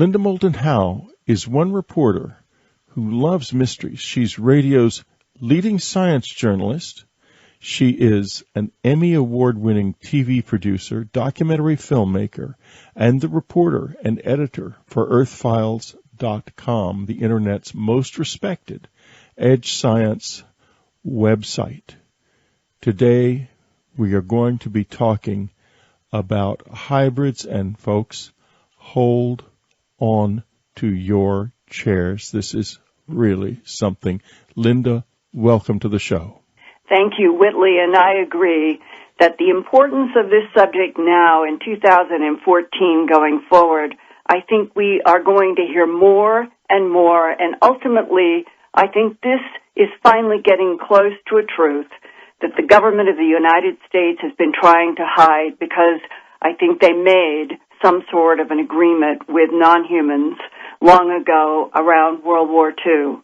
Linda Moulton Howe is one reporter who loves mysteries. She's radio's leading science journalist. She is an Emmy Award-winning TV producer, documentary filmmaker, and the reporter and editor for EarthFiles.com, the Internet's most respected edge science website. Today, we are going to be talking about hybrids, and folks, hold on to your chairs. This is really something. Linda, welcome to the show. Thank you, Whitley, and I agree that the importance of this subject now in 2014 going forward, I think we are going to hear more and more, and ultimately, I think this is finally getting close to a truth that the government of the United States has been trying to hide, because I think they made some sort of an agreement with non-humans long ago around World War II.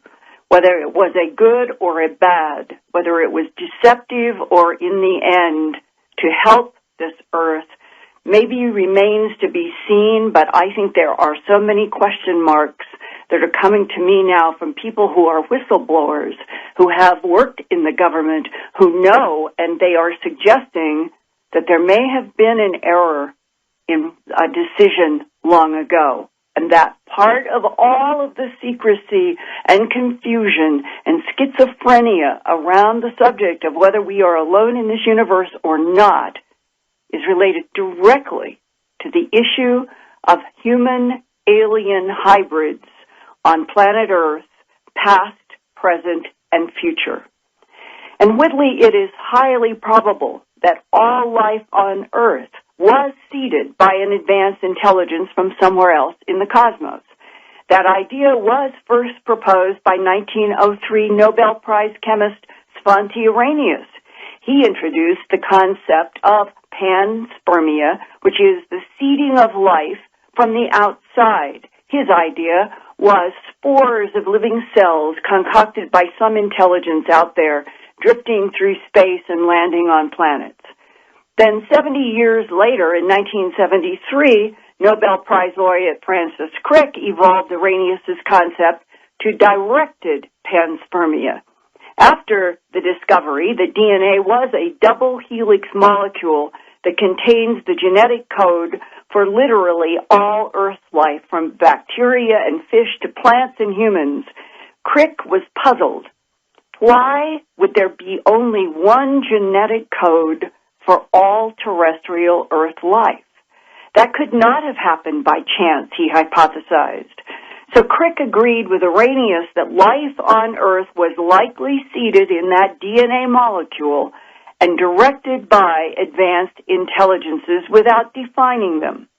Whether it was a good or a bad, whether it was deceptive or in the end to help this earth, maybe remains to be seen, but I think there are so many question marks that are coming to me now from people who are whistleblowers, who have worked in the government, who know, and they are suggesting that there may have been an error in a decision long ago, and that part of all of the secrecy and confusion and schizophrenia around the subject of whether we are alone in this universe or not is related directly to the issue of human-alien hybrids on planet Earth, past, present, and future. And Whitley, it is highly probable that all life on Earth was seeded by an advanced intelligence from somewhere else in the cosmos. That idea was first proposed by 1903 Nobel Prize chemist Svante Arrhenius. He introduced the concept of panspermia, which is the seeding of life from the outside. His idea was spores of living cells concocted by some intelligence out there, drifting through space and landing on planets. Then 70 years later, in 1973, Nobel Prize laureate Francis Crick evolved Arrhenius' concept to directed panspermia. After the discovery that DNA was a double helix molecule that contains the genetic code for literally all Earth life, from bacteria and fish to plants and humans, Crick was puzzled. Why would there be only one genetic code for all terrestrial Earth life? That could not have happened by chance, he hypothesized. So Crick agreed with Arrhenius that life on Earth was likely seeded in that DNA molecule and directed by advanced intelligences without defining them.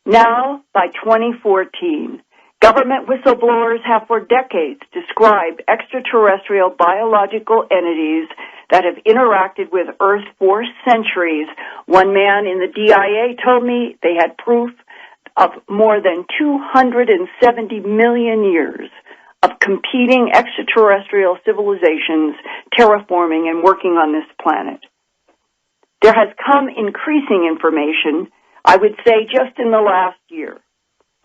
Now, by 2014, government whistleblowers have for decades described extraterrestrial biological entities that have interacted with Earth for centuries. One man in the DIA told me they had proof of more than 270 million years of competing extraterrestrial civilizations terraforming and working on this planet. There has come increasing information, I would say just in the last year,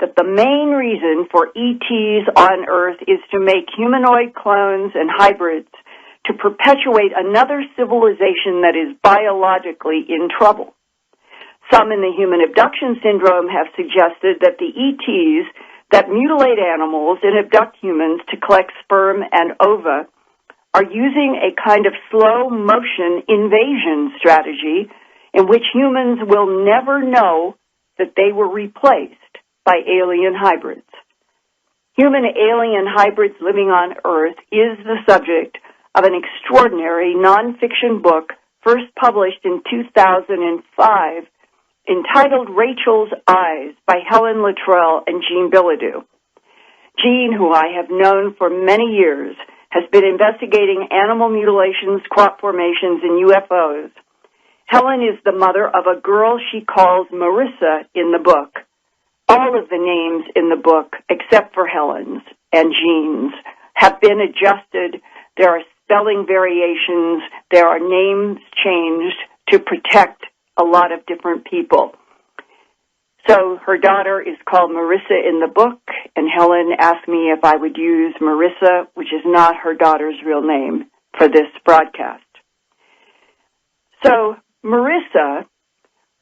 that the main reason for ETs on Earth is to make humanoid clones and hybrids to perpetuate another civilization that is biologically in trouble. Some in the human abduction syndrome have suggested that the ETs that mutilate animals and abduct humans to collect sperm and ova are using a kind of slow-motion invasion strategy in which humans will never know that they were replaced by alien hybrids. Human-alien hybrids living on Earth is the subject of an extraordinary nonfiction book first published in 2005 entitled Rachel's Eyes by Helen Luttrell and Jean Bilodeau. Jean, who I have known for many years, has been investigating animal mutilations, crop formations, and UFOs. Helen is the mother of a girl she calls Marissa in the book. All of the names in the book, except for Helen's and Jean's, have been adjusted. There are spelling variations. There are names changed to protect a lot of different people. So her daughter is called Marissa in the book, and Helen asked me if I would use Marissa, which is not her daughter's real name, for this broadcast. So Marissa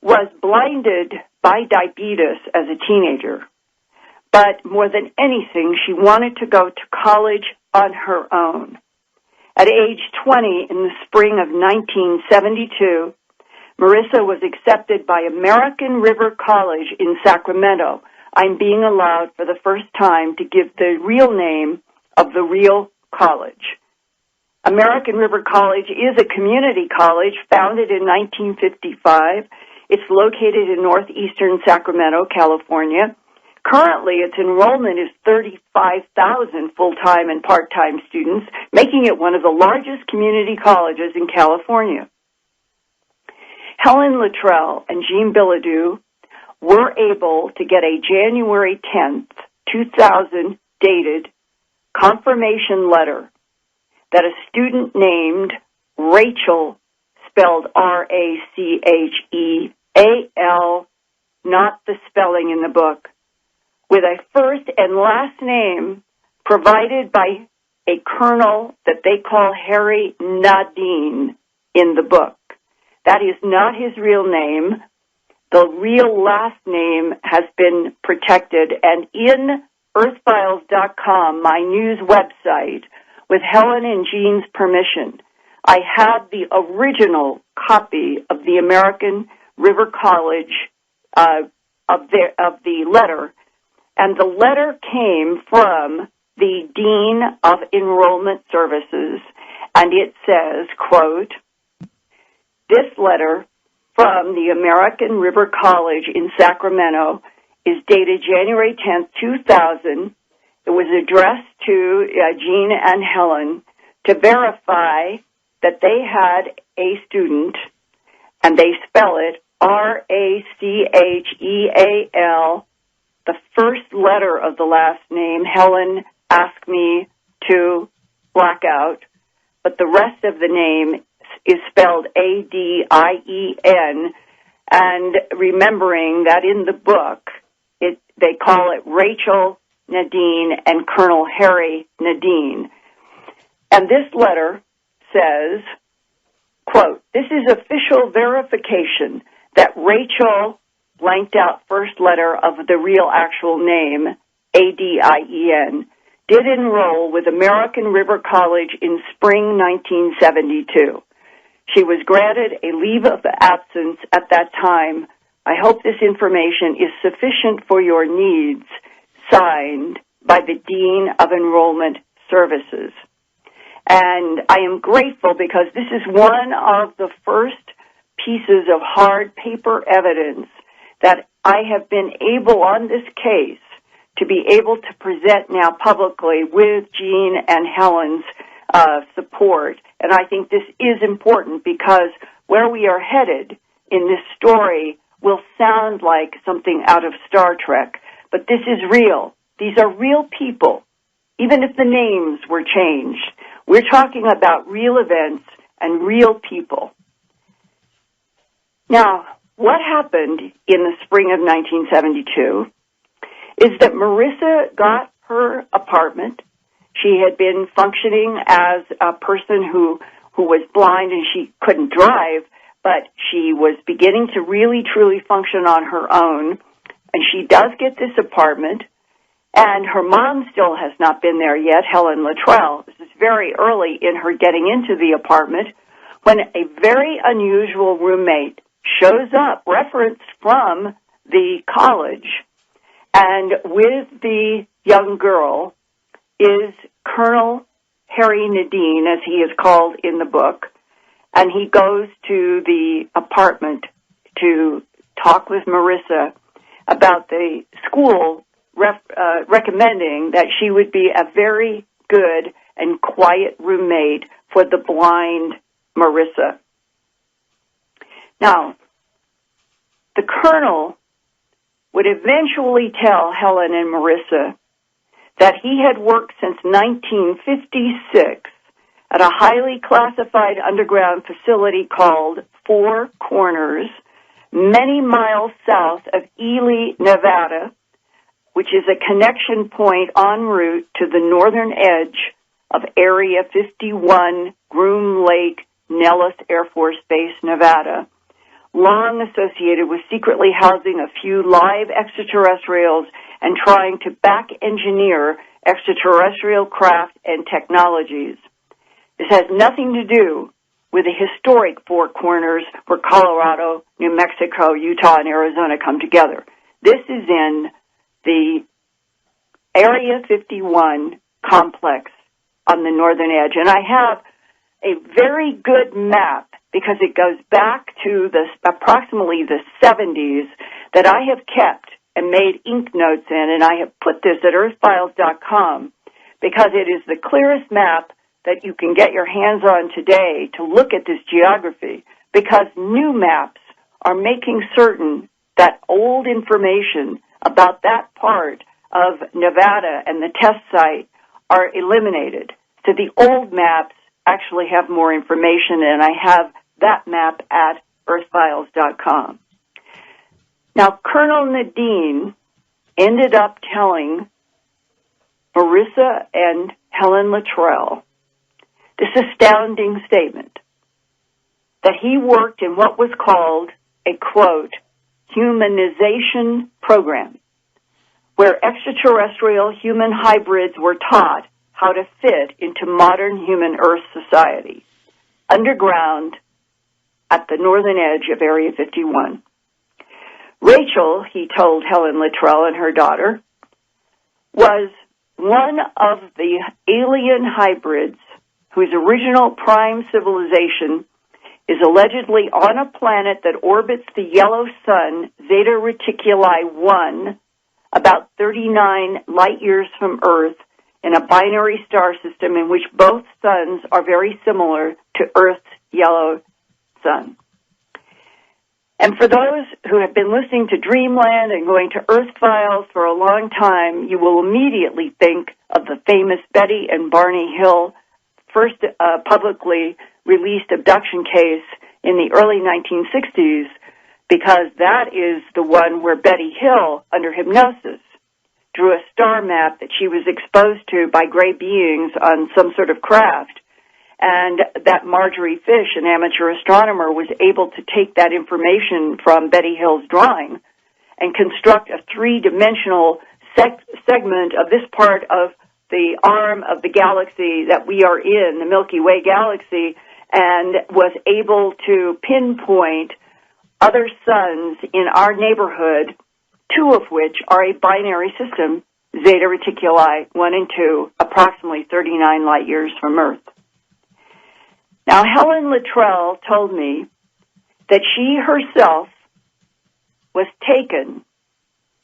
was blinded by diabetes as a teenager, but more than anything, she wanted to go to college on her own. At age 20, in the spring of 1972, Marissa was accepted by American River College in Sacramento. I'm being allowed for the first time to give the real name of the real college. American River College is a community college founded in 1955. It's located in northeastern Sacramento, California. Currently, its enrollment is 35,000 full-time and part-time students, making it one of the largest community colleges in California. Helen Luttrell and Jean Bilodeau were able to get a January 10th, 2000 dated confirmation letter that a student named Rachel, spelled Rachel, not the spelling in the book, with a first and last name provided by a colonel that they call Harry Nadine in the book. That is not his real name. The real last name has been protected, and in earthfiles.com, my news website, with Helen and Jean's permission, I have the original copy of the American River College of the letter, and the letter came from the Dean of Enrollment Services, and it says, quote, "This letter from the American River College in Sacramento is dated January 10th, 2000. It was addressed to Jean and Helen to verify that they had a student, and they spell it Rachel, the first letter of the last name. Helen asked me to black out, but the rest of the name is spelled Adien, and remembering that in the book, they call it Rachel Nadine and Colonel Harry Nadine. And this letter says, quote, "This is official verification that Rachel blanked out first letter of the real actual name, Adien, did enroll with American River College in spring 1972. She was granted a leave of absence at that time. I hope this information is sufficient for your needs. Signed by the Dean of Enrollment Services." And I am grateful because this is one of the first pieces of hard paper evidence that I have been able on this case to be able to present now publicly with Jean and Helen's support. And I think this is important because where we are headed in this story will sound like something out of Star Trek, but this is real. These are real people, even if the names were changed. We're talking about real events and real people. Now, what happened in the spring of 1972 is that Marissa got her apartment. She had been functioning as a person who was blind and she couldn't drive, but she was beginning to really, truly function on her own. And she does get this apartment, and her mom still has not been there yet, Helen Luttrell. This is very early in her getting into the apartment when a very unusual roommate shows up, referenced from the college, and with the young girl is Colonel Harry Nadine, as he is called in the book, and he goes to the apartment to talk with Marissa about the school recommending that she would be a very good and quiet roommate for the blind Marissa. Now, the colonel would eventually tell Helen and Marissa that he had worked since 1956 at a highly classified underground facility called Four Corners, many miles south of Ely, Nevada, which is a connection point en route to the northern edge of Area 51, Groom Lake, Nellis Air Force Base, Nevada, long associated with secretly housing a few live extraterrestrials and trying to back-engineer extraterrestrial craft and technologies. This has nothing to do with the historic Four Corners where Colorado, New Mexico, Utah, and Arizona come together. This is in the Area 51 complex on the northern edge. And I have a very good map because it goes back to approximately the 70s that I have kept and made ink notes in, and I have put this at earthfiles.com because it is the clearest map that you can get your hands on today to look at this geography, because new maps are making certain that old information about that part of Nevada and the test site are eliminated. So the old maps actually have more information, and I have that map at earthfiles.com. Now, Colonel Nadine ended up telling Marissa and Helen Luttrell this astounding statement, that he worked in what was called a, quote, humanization program, where extraterrestrial human hybrids were taught how to fit into modern human Earth society, underground at the northern edge of Area 51. Rachel, he told Helen Luttrell and her daughter, was one of the alien hybrids whose original prime civilization is allegedly on a planet that orbits the yellow sun, Zeta Reticuli 1, about 39 light years from Earth, in a binary star system in which both suns are very similar to Earth's yellow sun. And for those who have been listening to Dreamland and going to Earth Files for a long time, you will immediately think of the famous Betty and Barney Hill first publicly released abduction case in the early 1960s, because that is the one where Betty Hill, under hypnosis, drew a star map that she was exposed to by gray beings on some sort of craft, and that Marjorie Fish, an amateur astronomer, was able to take that information from Betty Hill's drawing and construct a three-dimensional segment of this part of the arm of the galaxy that we are in, the Milky Way galaxy, and was able to pinpoint other suns in our neighborhood, two of which are a binary system, Zeta Reticuli 1 and 2, approximately 39 light years from Earth. Now, Helen Luttrell told me that she herself was taken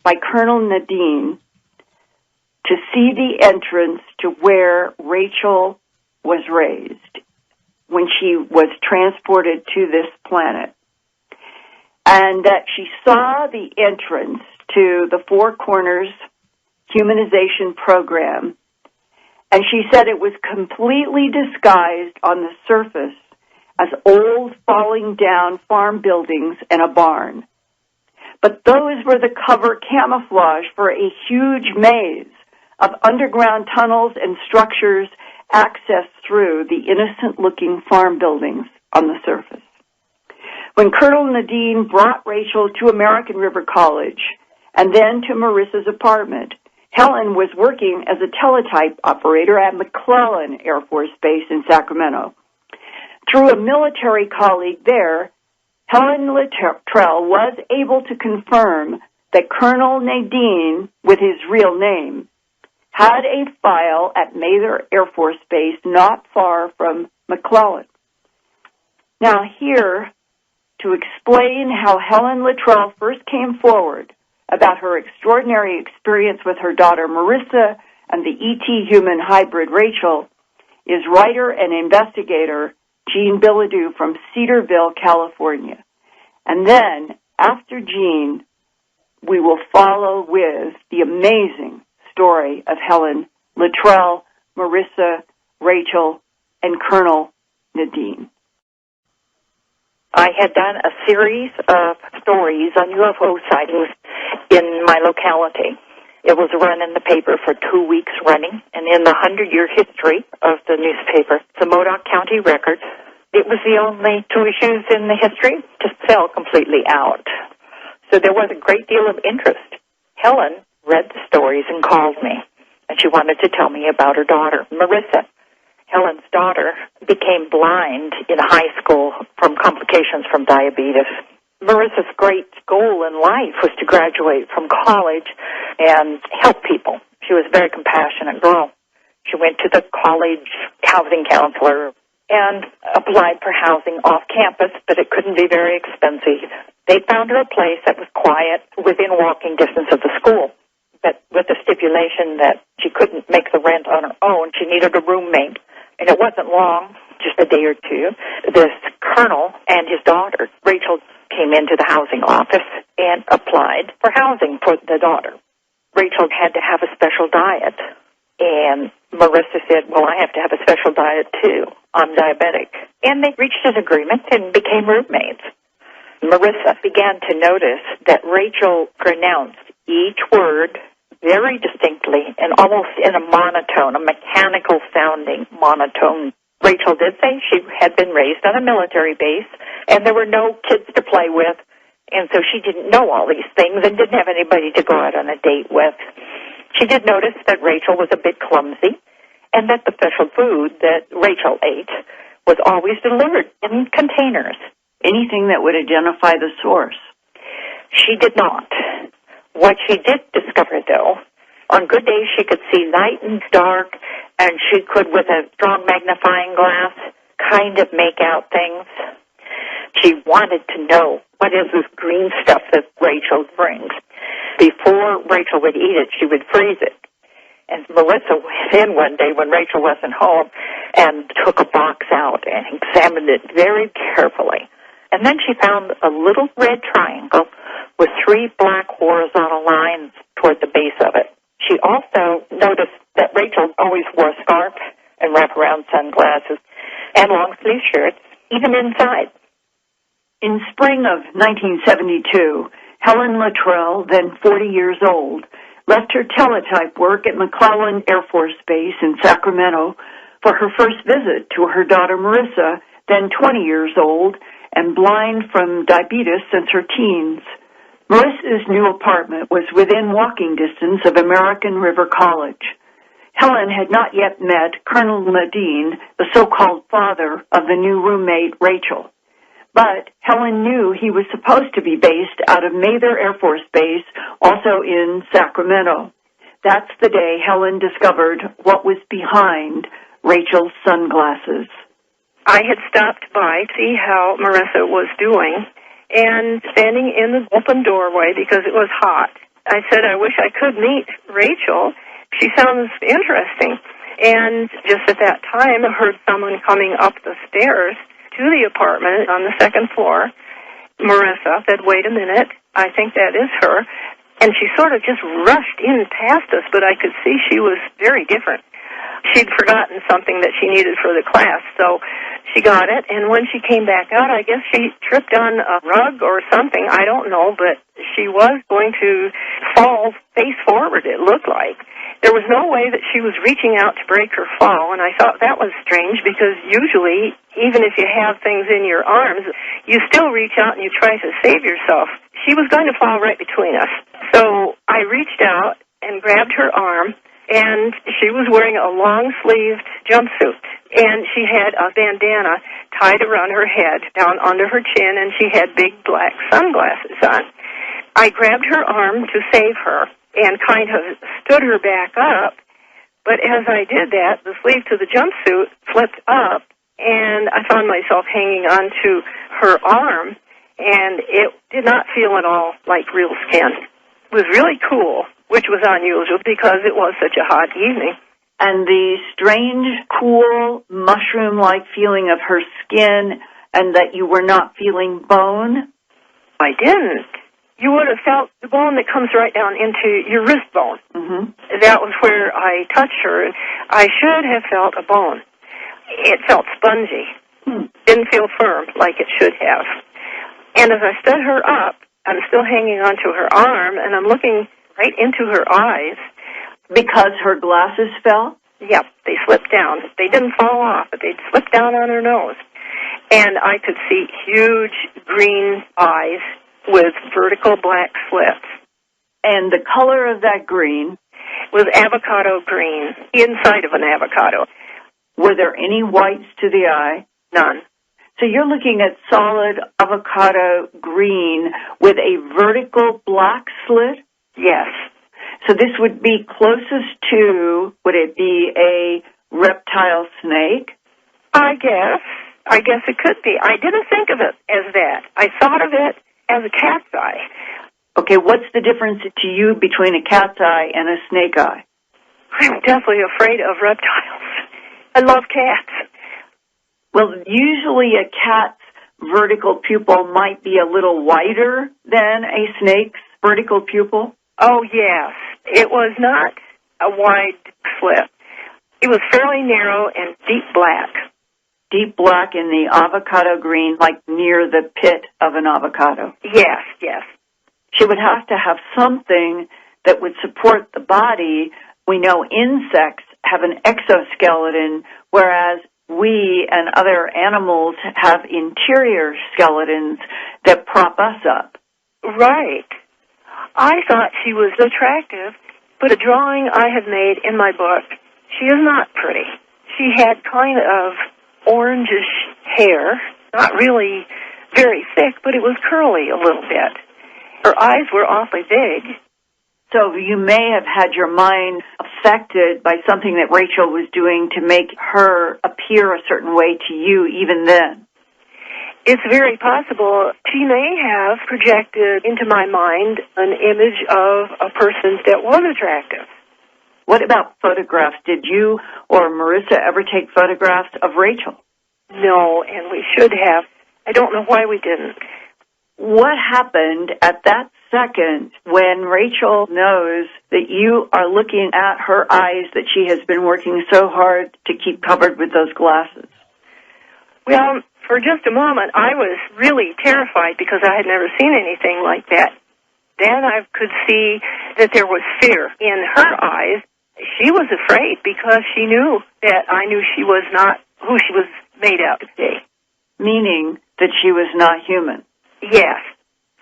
by Colonel Nadine to see the entrance to where Rachel was raised when she was transported to this planet, and that she saw the entrance to the Four Corners humanization program, and she said it was completely disguised on the surface as old falling down farm buildings and a barn. But those were the cover camouflage for a huge maze of underground tunnels and structures accessed through the innocent-looking farm buildings on the surface. When Colonel Nadine brought Rachel to American River College and then to Marissa's apartment, Helen was working as a teletype operator at McClellan Air Force Base in Sacramento. Through a military colleague there, Helen Luttrell was able to confirm that Colonel Nadine, with his real name, had a file at Mather Air Force Base not far from McClellan. Now here, to explain how Helen Luttrell first came forward about her extraordinary experience with her daughter Marissa and the ET human hybrid Rachel, is writer and investigator Jean Bilodeau from Cedarville, California. And then, after Jean, we will follow with the amazing story of Helen Luttrell, Marissa, Rachel, and Colonel Nadine. I had done a series of stories on UFO sightings in my locality. It was run in the paper for 2 weeks running, and in the 100-year history of the newspaper, the Modoc County Record, it was the only 2 issues in the history to sell completely out. So there was a great deal of interest. Helen read the stories and called me, and she wanted to tell me about her daughter, Marissa. Helen's daughter became blind in high school from complications from diabetes. Marissa's great goal in life was to graduate from college and help people. She was a very compassionate girl. She went to the college housing counselor and applied for housing off campus, but it couldn't be very expensive. They found her a place that was quiet within walking distance of the school, but with the stipulation that she couldn't make the rent on her own. She needed a roommate. And it wasn't long, just a day or two, this colonel and his daughter, Rachel, came into the housing office and applied for housing for the daughter. Rachel had to have a special diet, and Marissa said, well, I have to have a special diet, too. I'm diabetic. And they reached an agreement and became roommates. Marissa began to notice that Rachel pronounced each word very distinctly and almost in a monotone, a mechanical-sounding monotone. Rachel did say she had been raised on a military base, and there were no kids to play with, and so she didn't know all these things and didn't have anybody to go out on a date with. She did notice that Rachel was a bit clumsy, and that the special food that Rachel ate was always delivered in containers. Anything that would identify the source? She did not. What she did discover, though, on good days she could see light and dark, and she could, with a strong magnifying glass, kind of make out things. She wanted to know, what is this green stuff that Rachel brings? Before Rachel would eat it, she would freeze it. And Marissa went in one day when Rachel wasn't home and took a box out and examined it very carefully. And then she found a little red triangle with 3 black horizontal lines toward the base of it. She also noticed that Rachel always wore a scarf and wraparound sunglasses and long-sleeve shirts, even inside. In spring of 1972, Helen Luttrell, then 40 years old, left her teletype work at McClellan Air Force Base in Sacramento for her first visit to her daughter Marissa, then 20 years old, and blind from diabetes since her teens. Marissa's new apartment was within walking distance of American River College. Helen had not yet met Colonel Nadine, the so-called father of the new roommate, Rachel. But Helen knew he was supposed to be based out of Mather Air Force Base, also in Sacramento. That's the day Helen discovered what was behind Rachel's sunglasses. I had stopped by to see how Marissa was doing, and standing in the open doorway because it was hot, I said, I wish I could meet Rachel. She sounds interesting. And just at that time, I heard someone coming up the stairs to the apartment on the second floor. Marissa said, wait a minute, I think that is her. And she sort of just rushed in past us, but I could see she was very different. She'd forgotten something that she needed for the class, so she got it, and when she came back out, I guess she tripped on a rug or something, I don't know, but she was going to fall face forward, it looked like. There was no way that she was reaching out to break her fall, and I thought that was strange because usually, even if you have things in your arms, you still reach out and you try to save yourself. She was going to fall right between us. So I reached out and grabbed her arm, and she was wearing a long-sleeved jumpsuit, and she had a bandana tied around her head, down under her chin, and she had big black sunglasses on. I grabbed her arm to save her and kind of stood her back up, but as I did that, the sleeve to the jumpsuit flipped up, and I found myself hanging onto her arm, and it did not feel at all like real skin. It was really cool, which was unusual because it was such a hot evening. And the strange, cool, mushroom-like feeling of her skin, and that you were not feeling bone? I didn't. You would have felt the bone that comes right down into your wrist bone. Mm-hmm. That was where I touched her, and I should have felt a bone. It felt spongy. didn't feel firm like it should have. And as I stood her up, I'm still hanging onto her arm, and I'm looking right into her eyes. Because her glasses fell? Yep, they slipped down. They didn't fall off, but they slipped down on her nose. And I could see huge green eyes with vertical black slits. And the color of that green? Was avocado green, the inside of an avocado. Were there any whites to the eye? None. So you're looking at solid avocado green with a vertical black slit? Yes. So this would be closest to, would it be a reptile snake? I guess it could be. I didn't think of it as that. I thought of it as a cat's eye. Okay, what's the difference to you between a cat's eye and a snake eye? I'm definitely afraid of reptiles. I love cats. Well, usually a cat's vertical pupil might be a little wider than a snake's vertical pupil. Oh, yes. It was not a wide slit. It was fairly narrow and deep black. Deep black in the avocado green, like near the pit of an avocado. Yes, yes. She would have to have something that would support the body. We know insects have an exoskeleton, whereas we and other animals have interior skeletons that prop us up. Right. I thought she was attractive, but a drawing I had made in my book, she is not pretty. She had kind of orangish hair, not really very thick, but it was curly a little bit. Her eyes were awfully big. So you may have had your mind affected by something that Rachel was doing to make her appear a certain way to you even then. It's very possible she may have projected into my mind an image of a person that was attractive. What about photographs? Did you or Marissa ever take photographs of Rachel? No, and we should have. I don't know why we didn't. What happened at that second when Rachel knows that you are looking at her eyes that she has been working so hard to keep covered with those glasses? Well, for just a moment, I was really terrified because I had never seen anything like that. Then I could see that there was fear in her eyes. She was afraid because she knew that I knew she was not who she was made out to be. Meaning that she was not human. Yes.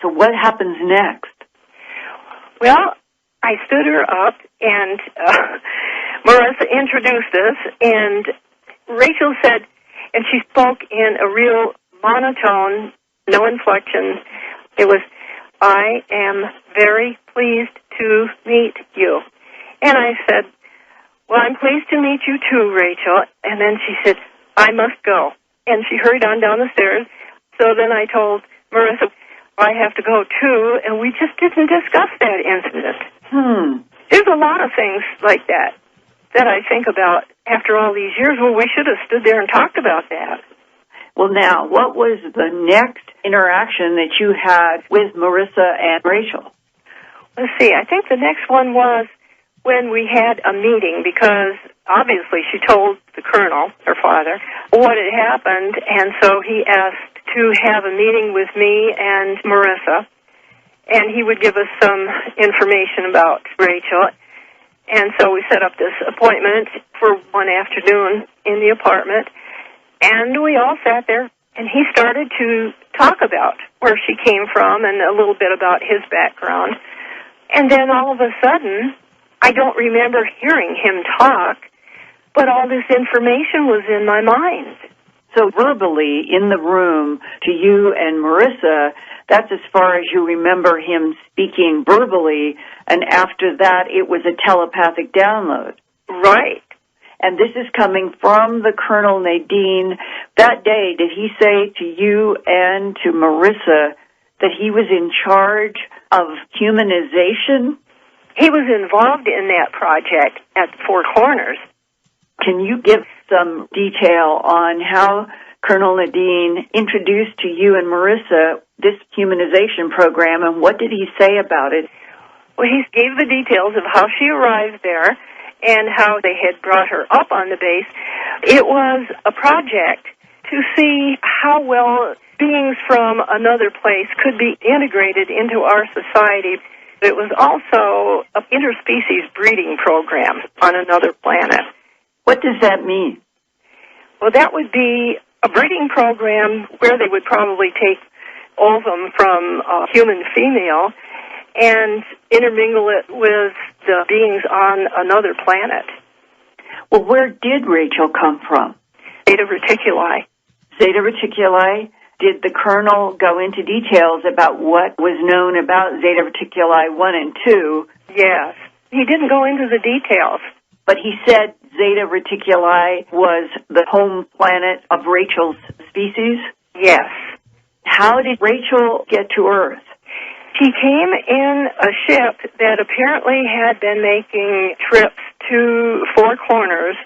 So what happens next? Well, I stood her up, and Marissa introduced us, and Rachel said, and she spoke in a real monotone, no inflection. It was, "I am very pleased to meet you." And I said, "Well, I'm pleased to meet you too, Rachel." And then she said, "I must go." And she hurried on down the stairs. So then I told Marissa, "I have to go too," and we just didn't discuss that incident. There's a lot of things like that I think about after all these years. Well, we should have stood there and talked about that. Well, now, what was the next interaction that you had with Marissa and Rachel? Let's see, I think the next one was when we had a meeting, because obviously she told the colonel, her father, what had happened, and so he asked to have a meeting with me and Marissa, and he would give us some information about Rachel. And so we set up this appointment for one afternoon in the apartment, and we all sat there, and he started to talk about where she came from and a little bit about his background. And then all of a sudden, I don't remember hearing him talk, but all this information was in my mind. So verbally, in the room, to you and Marissa, that's as far as you remember him speaking verbally, and after that, it was a telepathic download. Right. And this is coming from the Colonel Nadine. That day, did he say to you and to Marissa that he was in charge of humanization? He was involved in that project at Four Corners. Can you give some detail on how Colonel Nadine introduced to you and Marissa this humanization program, and what did he say about it? Well, he gave the details of how she arrived there and how they had brought her up on the base. It was a project to see how well beings from another place could be integrated into our society. It was also an interspecies breeding program on another planet. What does that mean? Well, that would be a breeding program where they would probably take ovum from a human female and intermingle it with the beings on another planet. Well, where did Rachel come from? Zeta Reticuli. Zeta Reticuli. Did the Colonel go into details about what was known about Zeta Reticuli 1 and 2? Yes. He didn't go into the details. But he said Zeta Reticuli was the home planet of Rachel's species? Yes. How did Rachel get to Earth? She came in a ship that apparently had been making trips to Four Corners,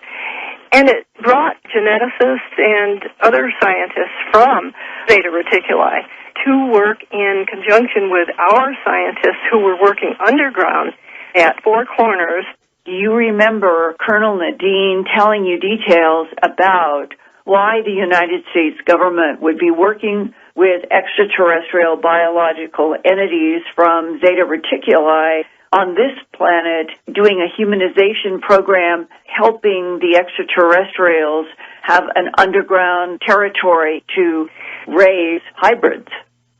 and it brought geneticists and other scientists from Zeta Reticuli to work in conjunction with our scientists who were working underground at Four Corners. Do you remember Colonel Nadine telling you details about why the United States government would be working with extraterrestrial biological entities from Zeta Reticuli on this planet, doing a humanization program, helping the extraterrestrials have an underground territory to raise hybrids?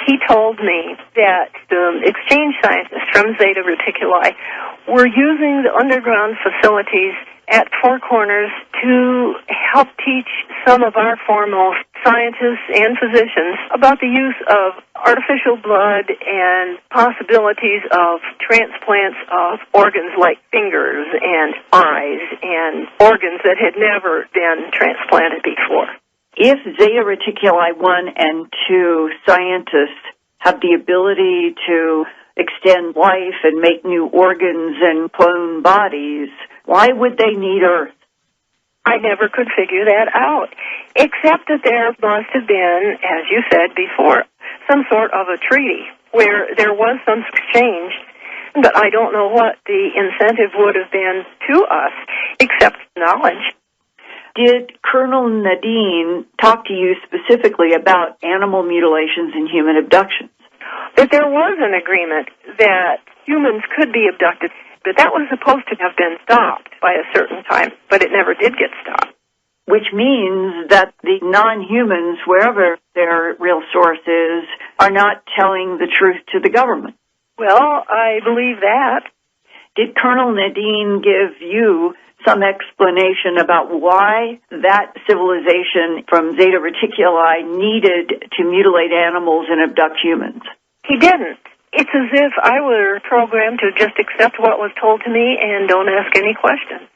He told me that the exchange scientists from Zeta Reticuli were using the underground facilities at Four Corners to help teach some of our foremost scientists and physicians about the use of artificial blood and possibilities of transplants of organs like fingers and eyes and organs that had never been transplanted before. If Zeta Reticuli 1 and 2 scientists have the ability to extend life and make new organs and clone bodies, why would they need Earth? I never could figure that out, except that there must have been, as you said before, some sort of a treaty where there was some exchange, but I don't know what the incentive would have been to us, except knowledge. Did Colonel Nadine talk to you specifically about animal mutilations and human abductions? That there was an agreement that humans could be abducted, but that was supposed to have been stopped by a certain time, but it never did get stopped. Which means that the non-humans, wherever their real source is, are not telling the truth to the government. Well, I believe that. Did Colonel Nadine give you some explanation about why that civilization from Zeta Reticuli needed to mutilate animals and abduct humans? He didn't. It's as if I were programmed to just accept what was told to me and don't ask any questions.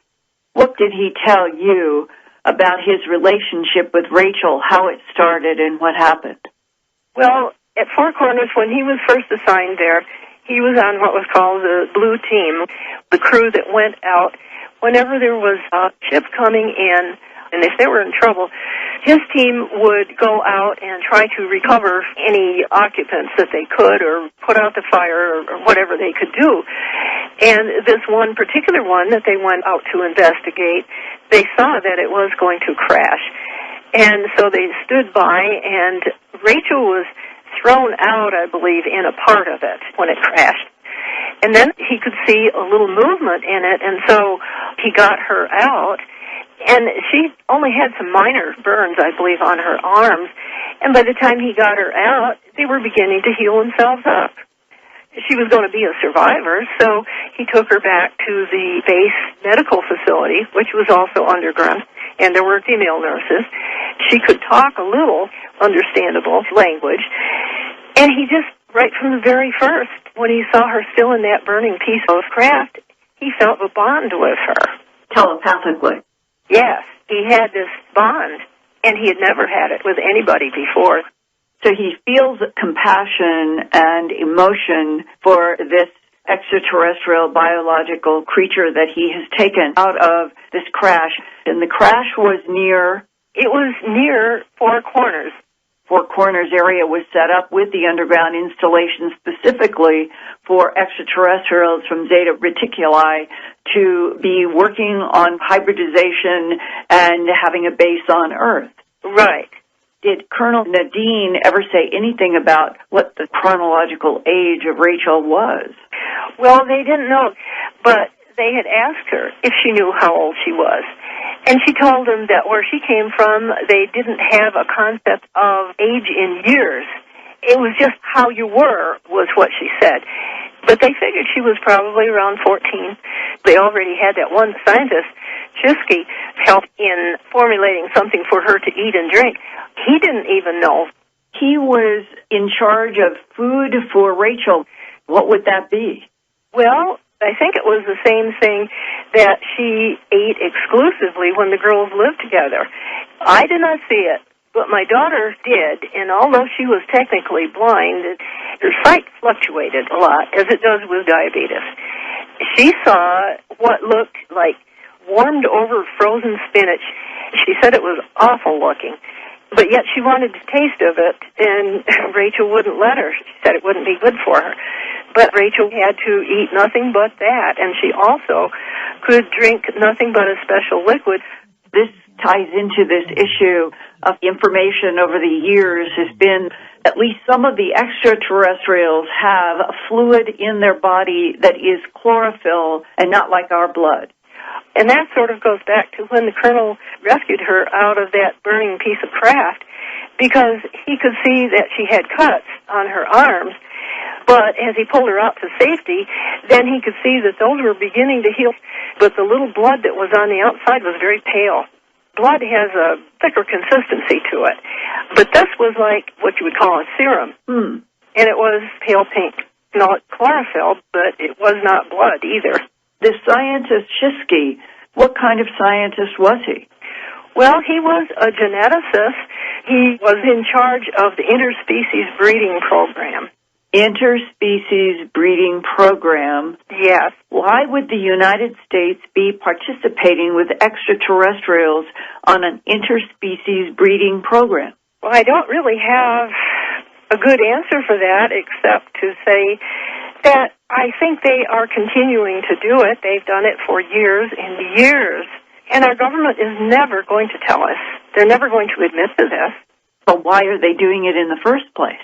What did he tell you about his relationship with Rachel, how it started and what happened? Well, at Four Corners, when he was first assigned there, he was on what was called the Blue Team, the crew that went out whenever there was a ship coming in, and if they were in trouble, his team would go out and try to recover any occupants that they could or put out the fire or whatever they could do. And this one particular one that they went out to investigate, they saw that it was going to crash. And so they stood by, and Rachel was thrown out, I believe, in a part of it when it crashed. And then he could see a little movement in it, and so he got her out. And she only had some minor burns, I believe, on her arms. And by the time he got her out, they were beginning to heal themselves up. She was going to be a survivor, so he took her back to the base medical facility, which was also underground, and there were female nurses. She could talk a little understandable language. And he just, right from the very first, when he saw her still in that burning piece of craft, he felt a bond with her. Telepathically? Yes, he had this bond, and he had never had it with anybody before. So he feels compassion and emotion for this extraterrestrial biological creature that he has taken out of this crash. And the crash was near? It was near Four Corners. Four Corners area was set up with the underground installation specifically for extraterrestrials from Zeta Reticuli to be working on hybridization and having a base on Earth. Right. Did Colonel Nadine ever say anything about what the chronological age of Rachel was? Well, they didn't know, but they had asked her if she knew how old she was. And she told them that where she came from, they didn't have a concept of age in years. It was just how you were, was what she said. But they figured she was probably around 14. They already had that one scientist, Chisky, help in formulating something for her to eat and drink. He didn't even know. He was in charge of food for Rachel. What would that be? Well, I think it was the same thing that she ate exclusively when the girls lived together. I did not see it, but my daughter did, and although she was technically blind, her sight fluctuated a lot, as it does with diabetes. She saw what looked like warmed-over frozen spinach. She said it was awful looking, but yet she wanted a taste of it, and Rachel wouldn't let her. She said it wouldn't be good for her. But Rachel had to eat nothing but that, and she also could drink nothing but a special liquid. This ties into this issue of information over the years has been at least some of the extraterrestrials have a fluid in their body that is chlorophyll and not like our blood. And that sort of goes back to when the colonel rescued her out of that burning piece of craft, because he could see that she had cuts on her arms. But as he pulled her out to safety, then he could see that those were beginning to heal. But the little blood that was on the outside was very pale. Blood has a thicker consistency to it. But this was like what you would call a serum. And it was pale pink. Not chlorophyll, but it was not blood either. The scientist Chisky, what kind of scientist was he? Well, he was a geneticist. He was in charge of the interspecies breeding program. Interspecies breeding program. Yes. Why would the United States be participating with extraterrestrials on an interspecies breeding program? Well, I don't really have a good answer for that, except to say that I think they are continuing to do it. They've done it for years and years. And our government is never going to tell us. They're never going to admit to this. But why are they doing it in the first place?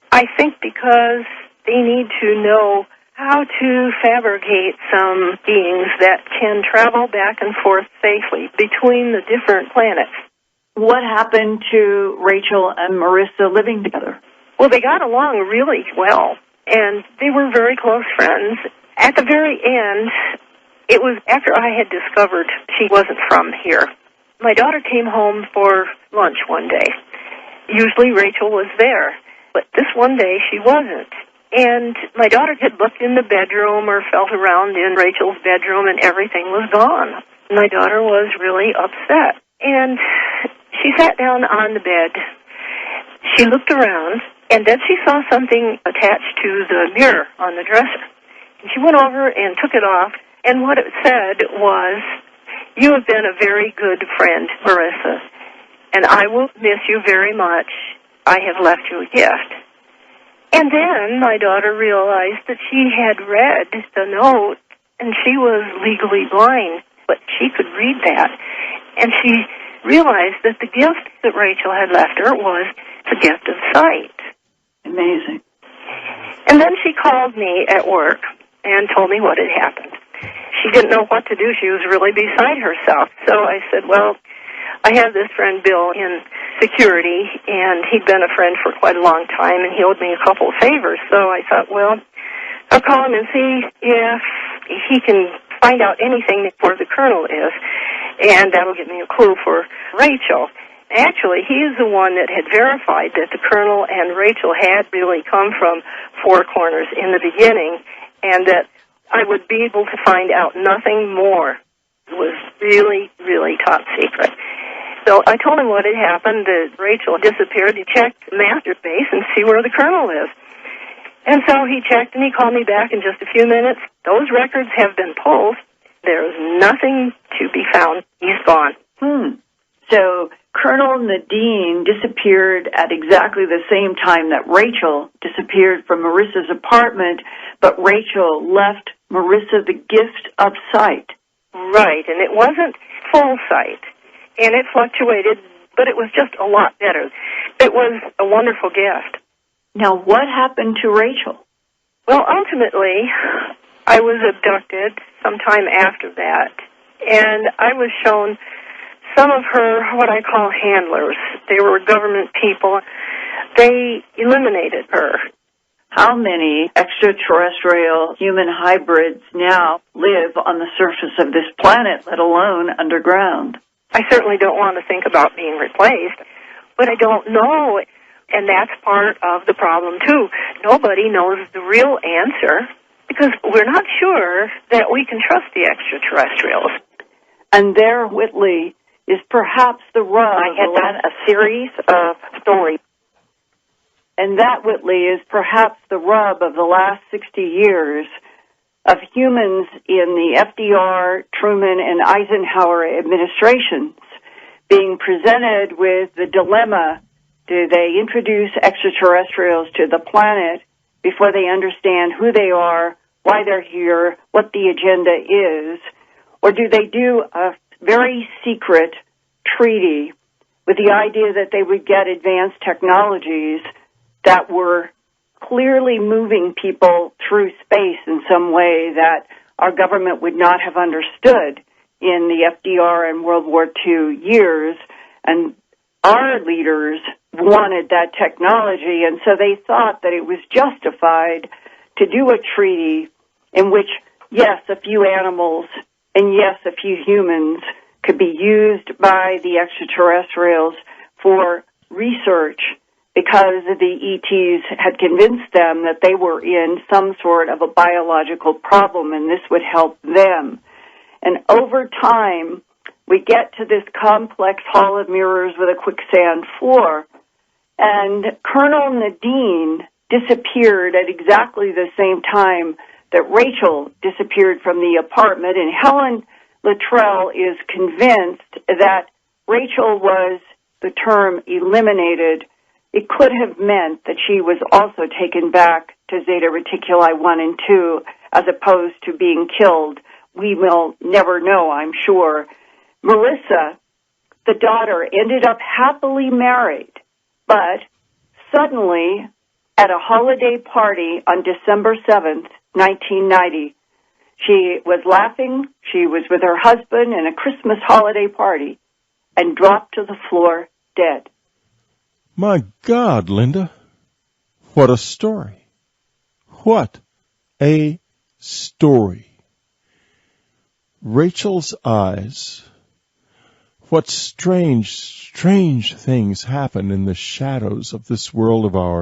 I think because they need to know how to fabricate some beings that can travel back and forth safely between the different planets. What happened to Rachel and Marissa living together? Well, they got along really well, and they were very close friends. At the very end, it was after I had discovered she wasn't from here. My daughter came home for lunch one day. Usually Rachel was there, but this one day she wasn't. And my daughter had looked in the bedroom or felt around in Rachel's bedroom, and everything was gone. My daughter was really upset. And she sat down on the bed. She looked around, and then she saw something attached to the mirror on the dresser. And she went over and took it off, and what it said was, "You have been a very good friend, Marissa, and I will miss you very much. I have left you a gift." And then my daughter realized that she had read the note, and she was legally blind, but she could read that. And she realized that the gift that Rachel had left her was the gift of sight. Amazing. And then she called me at work and told me what had happened. She didn't know what to do. She was really beside herself. So I said, well, I have this friend Bill in security, and he'd been a friend for quite a long time, and he owed me a couple of favors. So I thought, well, I'll call him and see if he can find out anything where the colonel is, and that'll give me a clue for Rachel. Actually, he is the one that had verified that the colonel and Rachel had really come from Four Corners in the beginning, and that I would be able to find out nothing more. It was really, really top secret. So I told him what had happened, that Rachel disappeared. He checked master base and see where the colonel is. And so he checked, and he called me back in just a few minutes. Those records have been pulled. There's nothing to be found. He's gone. So Colonel Nadine disappeared at exactly the same time that Rachel disappeared from Marissa's apartment, but Rachel left Marissa the gift of sight. Right, and it wasn't full sight, and it fluctuated, but it was just a lot better. It was a wonderful gift. Now, what happened to Rachel? Well, ultimately, I was abducted sometime after that, and I was shown some of her, what I call handlers. They were government people. They eliminated her. How many extraterrestrial human hybrids now live on the surface of this planet, let alone underground? I certainly don't want to think about being replaced, but I don't know, and that's part of the problem, too. Nobody knows the real answer because we're not sure that we can trust the extraterrestrials. And there, Whitley, is perhaps the rub. I had done a series of stories. And that, Whitley, is perhaps the rub of the last 60 years of humans in the FDR, Truman, and Eisenhower administrations being presented with the dilemma: do they introduce extraterrestrials to the planet before they understand who they are, why they're here, what the agenda is, or do they do a very secret treaty with the idea that they would get advanced technologies that were clearly moving people through space in some way that our government would not have understood in the FDR and World War II years, and our leaders wanted that technology, and so they thought that it was justified to do a treaty in which, yes, a few animals and yes, a few humans could be used by the extraterrestrials for research, because the ETs had convinced them that they were in some sort of a biological problem and this would help them. And over time, we get to this complex hall of mirrors with a quicksand floor, and Colonel Nadine disappeared at exactly the same time that Rachel disappeared from the apartment, and Helen Luttrell is convinced that Rachel was, the term eliminated, it could have meant that she was also taken back to Zeta Reticuli 1 and 2 as opposed to being killed. We will never know, I'm sure. Marissa, the daughter, ended up happily married, but suddenly at a holiday party on December 7th, 1990, she was laughing, she was with her husband in a Christmas holiday party, and dropped to the floor dead. My God, Linda, what a story. What a story. Rachel's eyes. What strange, strange things happen in the shadows of this world of ours.